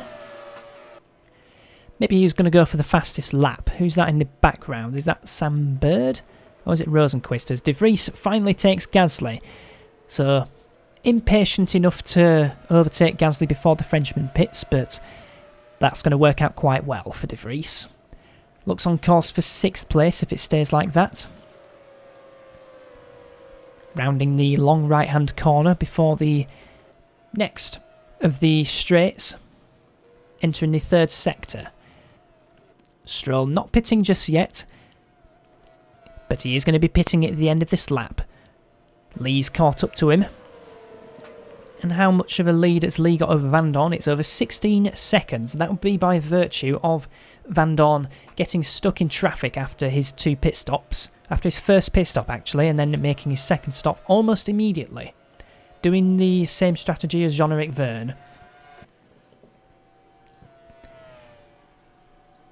Maybe he's going to go for the fastest lap. Who's that in the background? Is that Sam Bird? Or is it Rosenquist? As De Vries finally takes Gasly. So, impatient enough to overtake Gasly before the Frenchman pits, but that's going to work out quite well for De Vries. Looks on course for 6th place if it stays like that. Rounding the long right-hand corner before the next of the straights, entering the 3rd sector. Stroll not pitting just yet, but he is going to be pitting at the end of this lap. Lee's caught up to him. And how much of a lead has Lee got over Van Dorn? It's over 16 seconds. That would be by virtue of Van Dorn getting stuck in traffic after his 2 pit stops. After his first pit stop, actually, and then making his 2nd stop almost immediately. Doing the same strategy as Jean-Eric Vergne.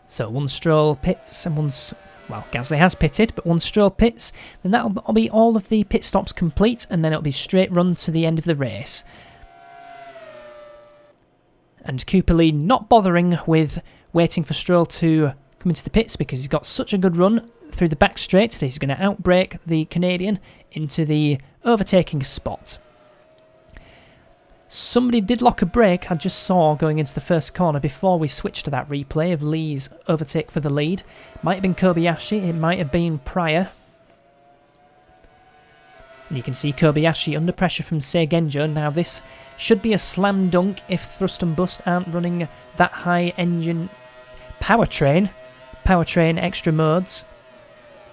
So once Stroll pits, and once, well, Gasly has pitted, but once Stroll pits, then that'll be all of the pit stops complete, and then it'll be straight run to the end of the race. And Cooper Lee not bothering with waiting for Stroll to come into the pits because he's got such a good run through the back straight that he's going to outbrake the Canadian into the overtaking spot. Somebody did lock a brake, I just saw going into the first corner before we switched to that replay of Lee's overtake for the lead. Might have been Kobayashi, it might have been Pryor. And you can see Kobayashi under pressure from Seguenjo. Now this should be a slam dunk if Thrust and Bust aren't running that high engine powertrain extra modes.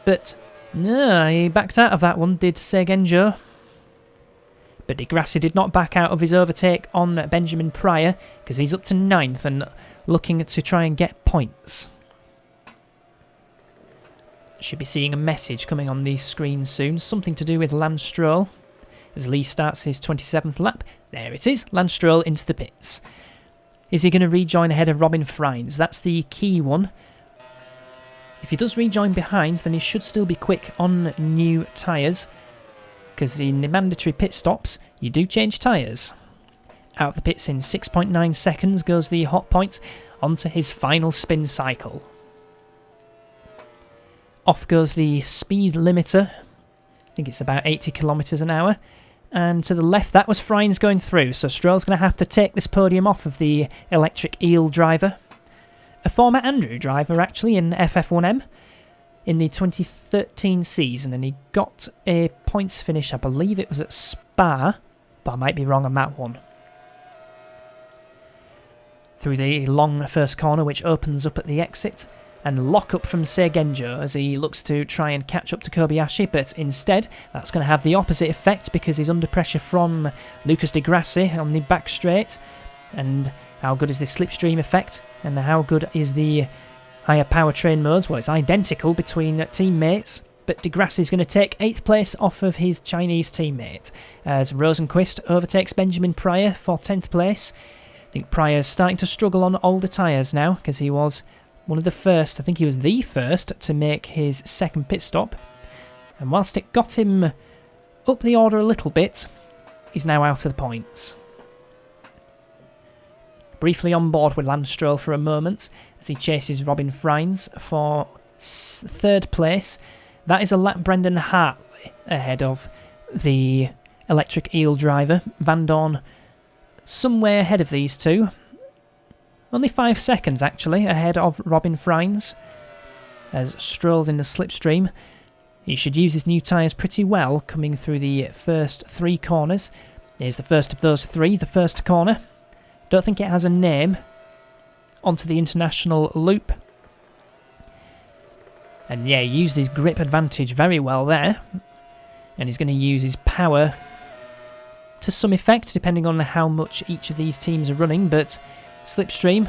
But no, he backed out of that one, did Seguenjo. But Di Grassi did not back out of his overtake on Benjamin Pryor because he's up to 9th and looking to try and get points. Should be seeing a message coming on these screens soon, something to do with Lance Stroll. As Lee starts his 27th lap, there it is, Lance Stroll into the pits. Is he going to rejoin ahead of Robin Freins? That's the key one. If he does rejoin behind, then he should still be quick on new tyres. Because in the mandatory pit stops, you do change tyres. Out of the pits in 6.9 seconds goes the hot point onto his final spin cycle. Off goes the speed limiter. I think it's about 80 kilometres an hour. And to the left, that was Freins going through. So Stroll's going to have to take this podium off of the electric eel driver. A former Andrew driver, actually, in FF1M. In the 2013 season, and he got a points finish, I believe it was at Spa, but I might be wrong on that one. Through the long first corner, which opens up at the exit, and lock up from Seguenjo as he looks to try and catch up to Kobayashi, but instead that's going to have the opposite effect because he's under pressure from Lucas Di Grassi on the back straight. And how good is the slipstream effect, and how good is the higher powertrain modes. Well, it's identical between teammates, but De Grassi's going to take 8th place off of his Chinese teammate as Rosenqvist overtakes Benjamin Pryor for 10th place. I think Pryor's starting to struggle on older tyres now because he was one of the first, I think he was the first to make his second pit stop. And whilst it got him up the order a little bit, he's now out of the points. Briefly on board with Lance Stroll for a moment as he chases Robin Freins for 3rd place. That is a lap Brendan Hartley ahead of the electric eel driver. Van Dorn somewhere ahead of these two. Only 5 seconds actually ahead of Robin Freins as Stroll's in the slipstream. He should use his new tyres pretty well coming through the first 3 corners. Here's the first of those 3, the first corner. Don't think it has a name. Onto the international loop. And yeah, he used his grip advantage very well there. And he's going to use his power to some effect, depending on how much each of these teams are running. But slipstream.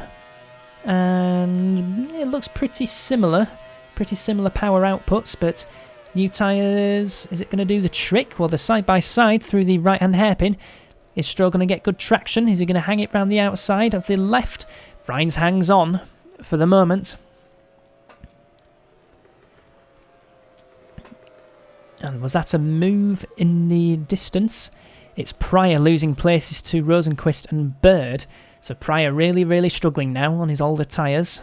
And it looks pretty similar. Pretty similar power outputs, but new tyres, is it going to do the trick? Well, the side-by-side through the right-hand hairpin. Is Stroll going to get good traction? Is he going to hang it round the outside of the left? Freins hangs on for the moment. And was that a move in the distance? It's Pryor losing places to Rosenqvist and Bird. So Pryor really struggling now on his older tyres.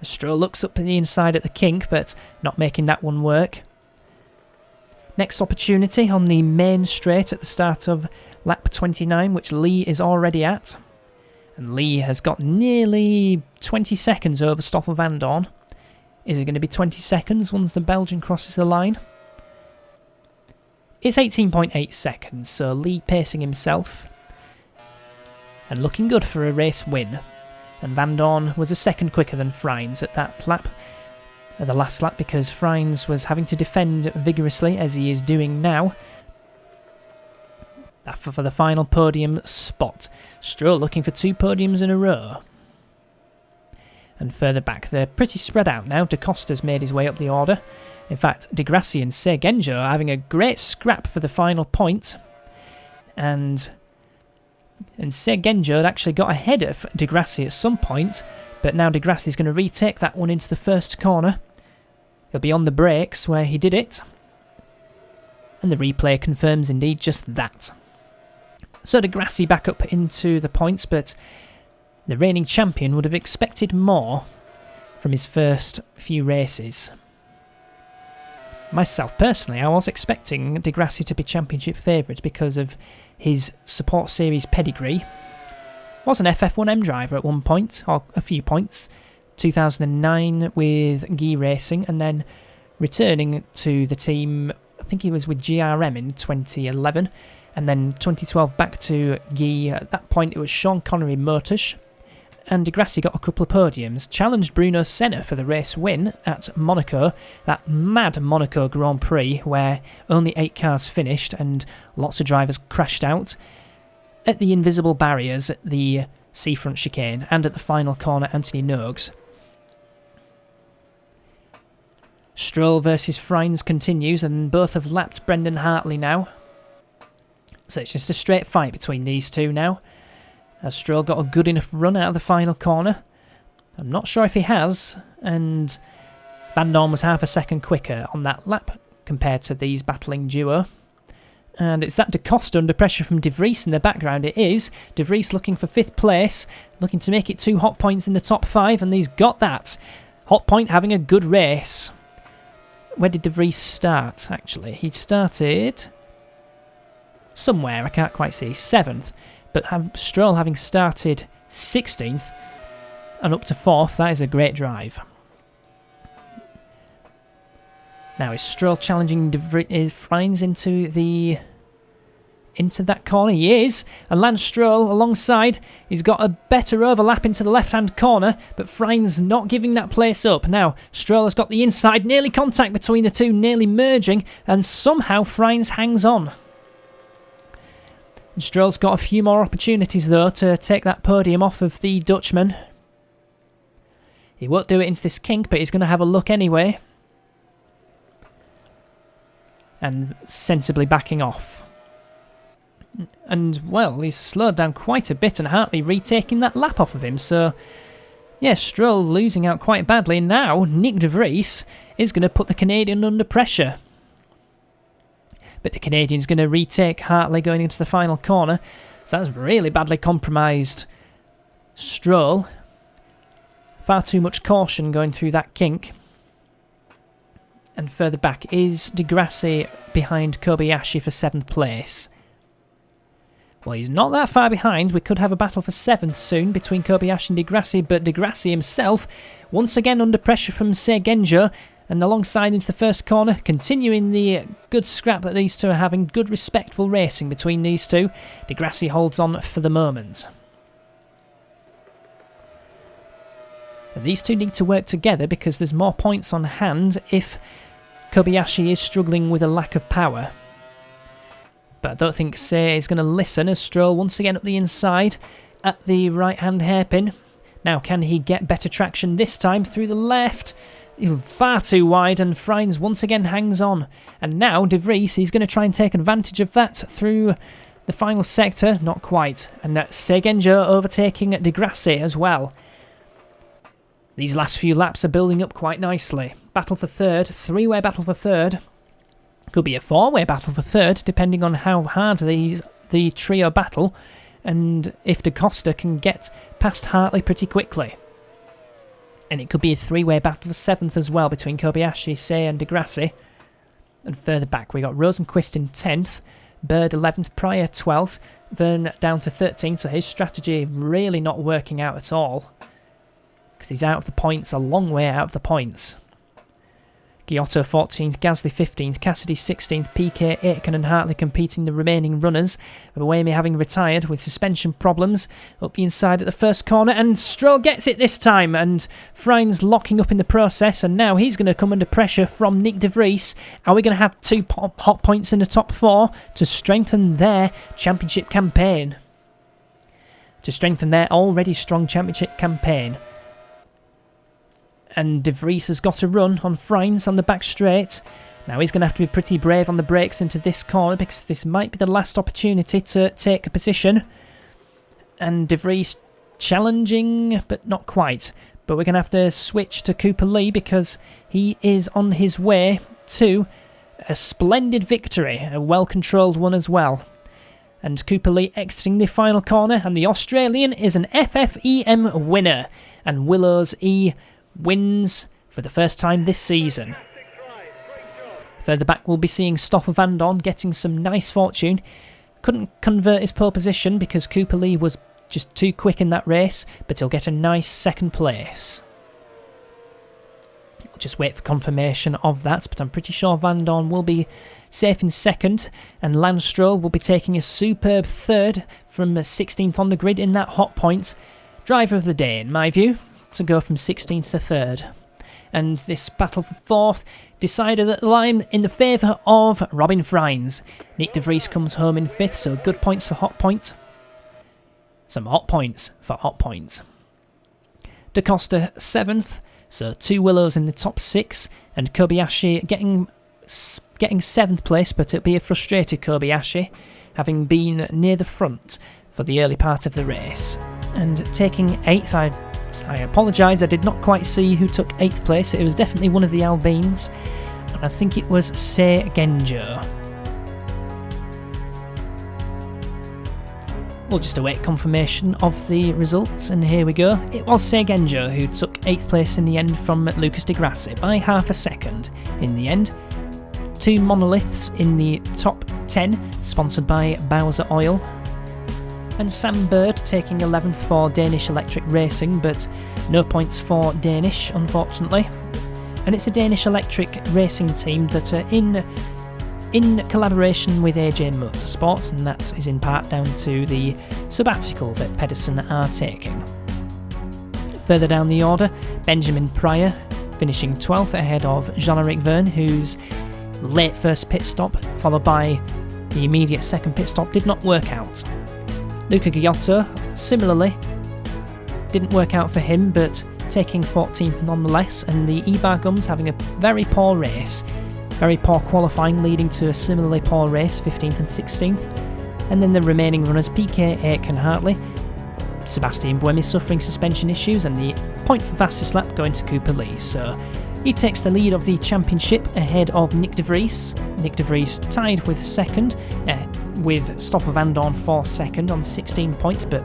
Stroll looks up in the inside at the kink, but not making that one work. Next opportunity on the main straight at the start of lap 29, which Lee is already at. And Lee has got nearly 20 seconds over Stoffel Van Dorn. Is it going to be 20 seconds once the Belgian crosses the line? It's 18.8 seconds, so Lee pacing himself. And looking good for a race win. And Van Dorn was a second quicker than Freins at that lap. At the last lap, because Freins was having to defend vigorously as he is doing now. For the final podium spot. Stroll looking for 2 podiums in a row. And further back, they're pretty spread out now. Da Costa's made his way up the order. In fact, De Grassi and Sergenjo are having a great scrap for the final point. And Sergenjo had actually got ahead of De Grassi at some point, but now De Grassi's going to retake that one into the first corner. He'll be on the brakes where he did it. And the replay confirms indeed just that. So De Grassi back up into the points, but the reigning champion would have expected more from his first few races. Myself, personally, I was expecting De Grassi to be championship favourite because of his Support Series pedigree. Was an FF1M driver at one point, or a few points. 2009 with Guy Racing, and then returning to the team, I think he was with GRM in 2011, and then 2012 back to Guy. At that point it was Sean Connery Motors, and De Grassi got a couple of podiums, challenged Bruno Senna for the race win at Monaco, that mad Monaco Grand Prix where only 8 cars finished and lots of drivers crashed out, at the invisible barriers at the seafront chicane, and at the final corner Anthony Nogues. Stroll versus Freins continues, and both have lapped Brendan Hartley now. So it's just a straight fight between these two now. Has Stroll got a good enough run out of the final corner? I'm not sure if he has, and Van Dorn was half a second quicker on that lap compared to these battling duo. And it's that Da Costa under pressure from De Vries in the background. It is. De Vries looking for 5th place, looking to make it 2 hot points in the top 5, and he's got that. Hot point having a good race. Where did De Vries start, actually? He started somewhere, I can't quite see, 7th. But Stroll having started 16th and up to 4th, that is a great drive. Now is Stroll challenging Freins into that corner? He is. And Lance Stroll alongside. He's got a better overlap into the left-hand corner, but Freins not giving that place up. Now, Stroll has got the inside, nearly contact between the two, nearly merging, and somehow Freins hangs on. And Stroll's got a few more opportunities, though, to take that podium off of the Dutchman. He won't do it into this kink, but he's going to have a look anyway. And sensibly backing off. And, well, he's slowed down quite a bit and Hartley retaking that lap off of him, so... yeah, Stroll losing out quite badly. Now, Nick de Vries is going to put the Canadian under pressure. But the Canadian's going to retake Hartley going into the final corner, so that's really badly compromised Stroll. Far too much caution going through that kink. And further back is Di Grassi behind Kobayashi for 7th place. Well, he's not that far behind. We could have a battle for 7th soon between Kobayashi and Di Grassi, but Di Grassi himself, once again under pressure from Seigenjo, and alongside into the first corner, continuing the good scrap that these two are having, good respectful racing between these two. Di Grassi holds on for the moment. And these two need to work together because there's more points on hand if Kobayashi is struggling with a lack of power. But I don't think Sei is going to listen as Stroll once again up the inside at the right-hand hairpin. Now, can he get better traction this time through the left? Far too wide, and Freins once again hangs on. And now De Vries, he's going to try and take advantage of that through the final sector. Not quite. And Seigenjo overtaking Di Grassi as well. These last few laps are building up quite nicely. Battle for third, three-way battle for third. Could be a four-way battle for third, depending on how hard the trio battle, and if Da Costa can get past Hartley pretty quickly. And it could be a three-way battle for 7th as well, between Kobayashi, Sei and Di Grassi. And further back, we got Rosenquist in 10th, Bird 11th, Pryor 12th, Verne down to 13th, so his strategy really not working out at all. Because he's out of the points, a long way out of the points. Giotto 14th, Gasly 15th, Cassidy 16th, PK, Aitken and Hartley competing the remaining runners. Buemi having retired with suspension problems. Up the inside at the first corner, and Stroll gets it this time, and Freins locking up in the process, and now he's going to come under pressure from Nick de Vries. Are we going to have two hot points in the top 4 to strengthen their championship campaign? To strengthen their already strong championship campaign. And De Vries has got a run on Freins on the back straight. Now he's going to have to be pretty brave on the brakes into this corner because this might be the last opportunity to take a position. And De Vries challenging, but not quite. But we're going to have to switch to Cooper Lee because he is on his way to a splendid victory, a well-controlled one as well. And Cooper Lee exiting the final corner, and the Australian is an FFeM winner. And Willows E wins for the first time this season. Further back we'll be seeing Stoffel van Dorn getting some nice fortune. Couldn't convert his pole position because Cooper Lee was just too quick in that race, but he'll get a nice 2nd place. I'll just wait for confirmation of that, but I'm pretty sure Van Dorn will be safe in 2nd, and Lance Stroll will be taking a superb 3rd from 16th on the grid in that hot point. Driver of the day in my view, to go from 16th to 3rd. And this battle for 4th decided at the line in the favour of Robin Freins. Nick de Vries comes home in 5th, so good points for hot point. Some hot points for hot point. Da Costa 7th, so 2 Willows in the top 6, and Kobayashi getting 7th place, but it'll be a frustrated Kobayashi, having been near the front for the early part of the race. And taking 8th, I apologise, I did not quite see who took 8th place. It was definitely one of the Alpines, and I think it was Seigenjo. We'll just await confirmation of the results, and here we go. It was Seigenjo who took 8th place in the end from Lucas Di Grassi by half a second. In the end, 2 monoliths in the top 10, sponsored by Bowser Oil. And Sam Bird taking 11th for Danish Electric Racing, but no points for Danish, unfortunately. And it's a Danish Electric Racing team that are in collaboration with AJ Motorsports, and that is in part down to the sabbatical that Pedersen are taking. Further down the order, Benjamin Pryor finishing 12th ahead of Jean-Eric Verne, whose late first pit stop, followed by the immediate second pit stop, did not work out. Luca Giotto, similarly, didn't work out for him, but taking 14th nonetheless, and the E-Bar Gums having a very poor race. Very poor qualifying, leading to a similarly poor race, 15th and 16th. And then the remaining runners, PK, Aitken, Hartley. Sebastian Buemi suffering suspension issues, and the point for fastest lap going to Cooper Lee. So he takes the lead of the championship ahead of Nick de Vries. Nick de Vries tied with second, with Stoffel van Dorn for second on 16 points, but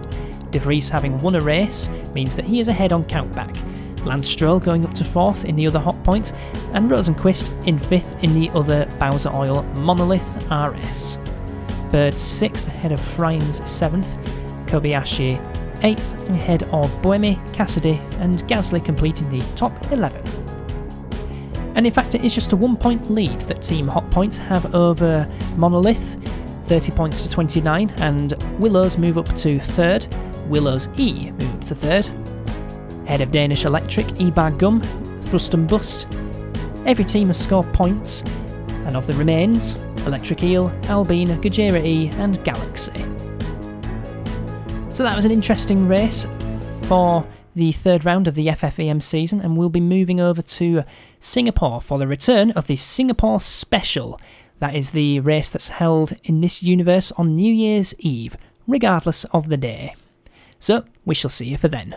de Vries having won a race means that he is ahead on countback. Lance Stroll going up to 4th in the other hot point, and Rosenquist in 5th in the other Bowser Oil Monolith RS. Bird 6th ahead of Fryans 7th, Kobayashi 8th ahead of Buemi, Cassidy and Gasly completing the top 11. And in fact it is just a 1 point lead that Team Hotpoint have over Monolith, 30 points to 29, and Willows move up to 3rd, Willows E move up to 3rd. Ahead of Danish Electric, E-Bar Gum, Thrust and Bust. Every team has scored points, and of the remains, Electric Eel, Albine, Gajera E and Galaxy. So that was an interesting race for the third round of the FFeM season, and we'll be moving over to Singapore for the return of the Singapore Special. That is the race that's held in this universe on New Year's Eve, regardless of the day. So we shall see you for then.